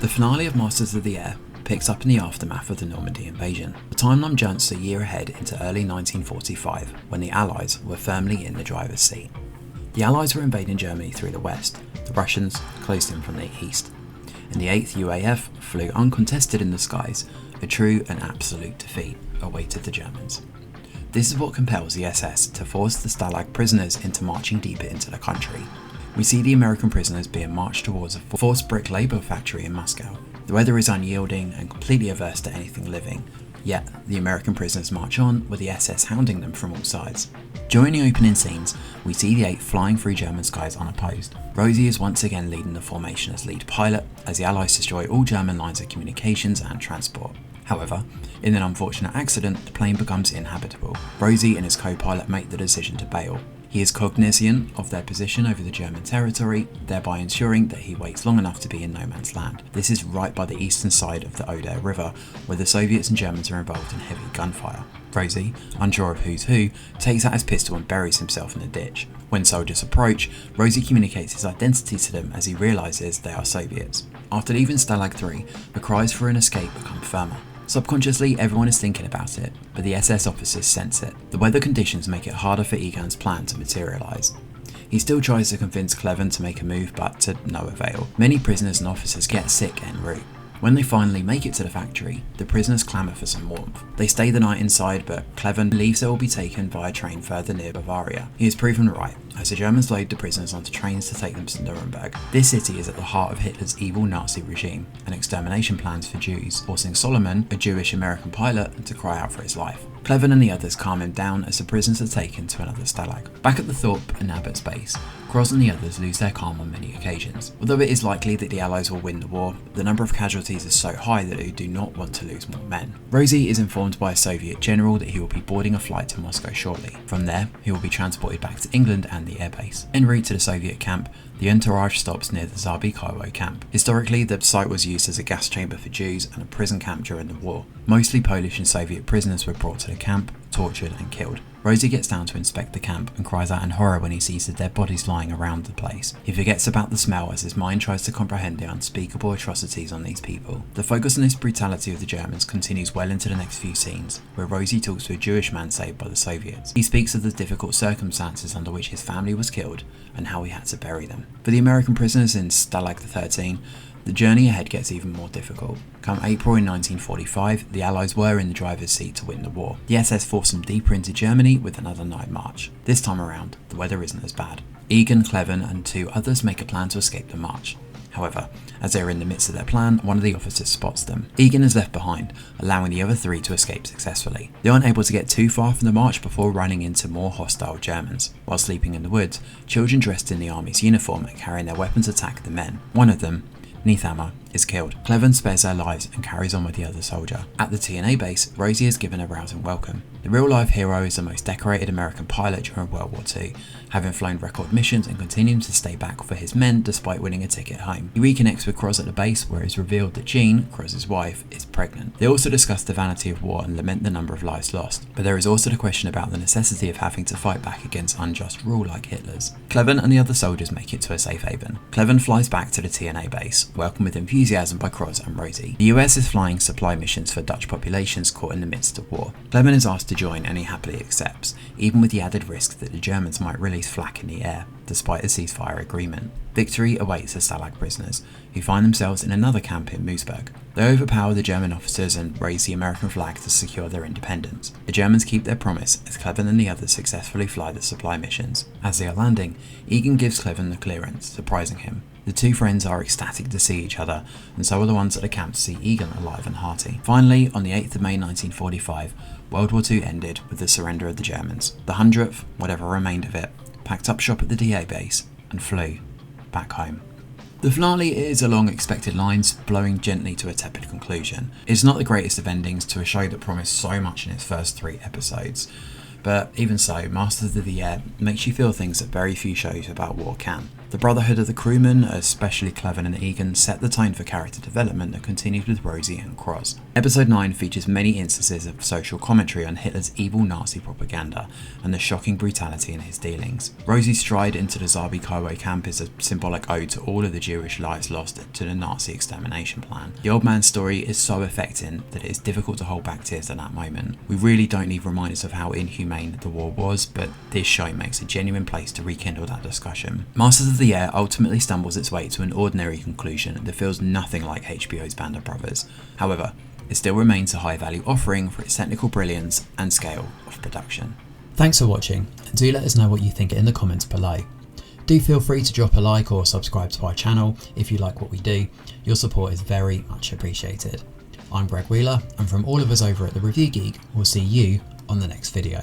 The finale of Masters of the Air picks up in the aftermath of the Normandy invasion. The timeline jumps a year ahead into early 1945, when the Allies were firmly in the driver's seat. The Allies were invading Germany through the west, the Russians closed in from the east, and the 8th UAF flew uncontested in the skies. A true and absolute defeat awaited the Germans. This is what compels the SS to force the Stalag prisoners into marching deeper into the country. We see the American prisoners being marched towards a forced brick labour factory in Moscow. The weather is unyielding and completely averse to anything living, yet the American prisoners march on, with the SS hounding them from all sides. During the opening scenes, we see the 8th flying through German skies unopposed. Rosie is once again leading the formation as lead pilot, as the Allies destroy all German lines of communications and transport. However, in an unfortunate accident, the plane becomes inhabitable. Rosie and his co-pilot make the decision to bail. He is cognizant of their position over the German territory, thereby ensuring that he waits long enough to be in no man's land. This is right by the eastern side of the Oder River, where the Soviets and Germans are involved in heavy gunfire. Rosie, unsure of who's who, takes out his pistol and buries himself in a ditch. When soldiers approach, Rosie communicates his identity to them as he realises they are Soviets. After leaving Stalag 3, the cries for an escape become firmer. Subconsciously, everyone is thinking about it, but the SS officers sense it. The weather conditions make it harder for Egan's plan to materialise. He still tries to convince Cleven to make a move, but to no avail. Many prisoners and officers get sick en route. When they finally make it to the factory, the prisoners clamour for some warmth. They stay the night inside, but Cleven believes they will be taken via train further near Bavaria. He is proven right, as the Germans load the prisoners onto trains to take them to Nuremberg. This city is at the heart of Hitler's evil Nazi regime and extermination plans for Jews, forcing Solomon, a Jewish American pilot, to cry out for his life. Cleven and the others calm him down as the prisoners are taken to another stalag. Back at the Thorpe and Abbott's base, Cross and the others lose their calm on many occasions. Although it is likely that the Allies will win the war, the number of casualties is so high that they do not want to lose more men. Rosie is informed by a Soviet general that he will be boarding a flight to Moscow shortly. From there, he will be transported back to England and the airbase. En route to the Soviet camp, the entourage stops near the Zabikowo camp. Historically, the site was used as a gas chamber for Jews and a prison camp during the war. Mostly Polish and Soviet prisoners were brought to the camp, tortured and killed. Rosie gets down to inspect the camp and cries out in horror when he sees the dead bodies lying around the place. He forgets about the smell as his mind tries to comprehend the unspeakable atrocities on these people. The focus on this brutality of the Germans continues well into the next few scenes, where Rosie talks to a Jewish man saved by the Soviets. He speaks of the difficult circumstances under which his family was killed and how he had to bury them. For the American prisoners in Stalag 13, the journey ahead gets even more difficult. Come April in 1945, the Allies were in the driver's seat to win the war. The SS forced them deeper into Germany with another night march. This time around, the weather isn't as bad. Egan, Cleven and 2 others make a plan to escape the march. However, as they are in the midst of their plan, one of the officers spots them. Egan is left behind, allowing the other 3 to escape successfully. They aren't able to get too far from the march before running into more hostile Germans. While sleeping in the woods, children dressed in the army's uniform and carrying their weapons attack the men. One of them, Neithammer, is killed. Cleven spares their lives and carries on with the other soldier. At the TNA base, Rosie is given a rousing welcome. The real-life hero is the most decorated American pilot during World War II, having flown record missions and continuing to stay back for his men despite winning a ticket home. He reconnects with Cross at the base, where it is revealed that Jean, Cross's wife, is pregnant. They also discuss the vanity of war and lament the number of lives lost, but there is also the question about the necessity of having to fight back against unjust rule like Hitler's. Cleven and the other soldiers make it to a safe haven. Cleven flies back to the TNA base, welcomed with enthusiasm by Cross and Rosie. The US is flying supply missions for Dutch populations caught in the midst of war. Cleven is asked to join and he happily accepts, even with the added risk that the Germans might release flak in the air, despite a ceasefire agreement. Victory awaits the Stalag prisoners, who find themselves in another camp in Moosburg. They overpower the German officers and raise the American flag to secure their independence. The Germans keep their promise as Cleven and the others successfully fly the supply missions. As they are landing, Egan gives Cleven the clearance, surprising him. The 2 friends are ecstatic to see each other, and so are the ones at the camp to see Egan alive and hearty. Finally, on the 8th of May 1945, World War II ended with the surrender of the Germans. The 100th, whatever remained of it, packed up shop at the DA base and flew back home. The finale is along expected lines, blowing gently to a tepid conclusion. It's not the greatest of endings to a show that promised so much in its first 3 episodes. But even so, Masters of the Air makes you feel things that very few shows about war can. The brotherhood of the crewmen, especially Cleven and Egan, set the tone for character development that continued with Rosie and Cross. Episode 9 features many instances of social commentary on Hitler's evil Nazi propaganda and the shocking brutality in his dealings. Rosie's stride into the Zabi-Kaiway camp is a symbolic ode to all of the Jewish lives lost to the Nazi extermination plan. The old man's story is so affecting that it is difficult to hold back tears at that moment. We really don't need reminders of how inhumane the war was, but this show makes a genuine place to rekindle that discussion. Masters of the Air ultimately stumbles its way to an ordinary conclusion that feels nothing like HBO's Band of Brothers. However, it still remains a high value offering for its technical brilliance and scale of production. Thanks for watching, and do let us know what you think in the comments below. Do feel free to drop a like or subscribe to our channel if you like what we do. Your support is very much appreciated. I'm Greg Wheeler, and from all of us over at The Review Geek, we'll see you on the next video.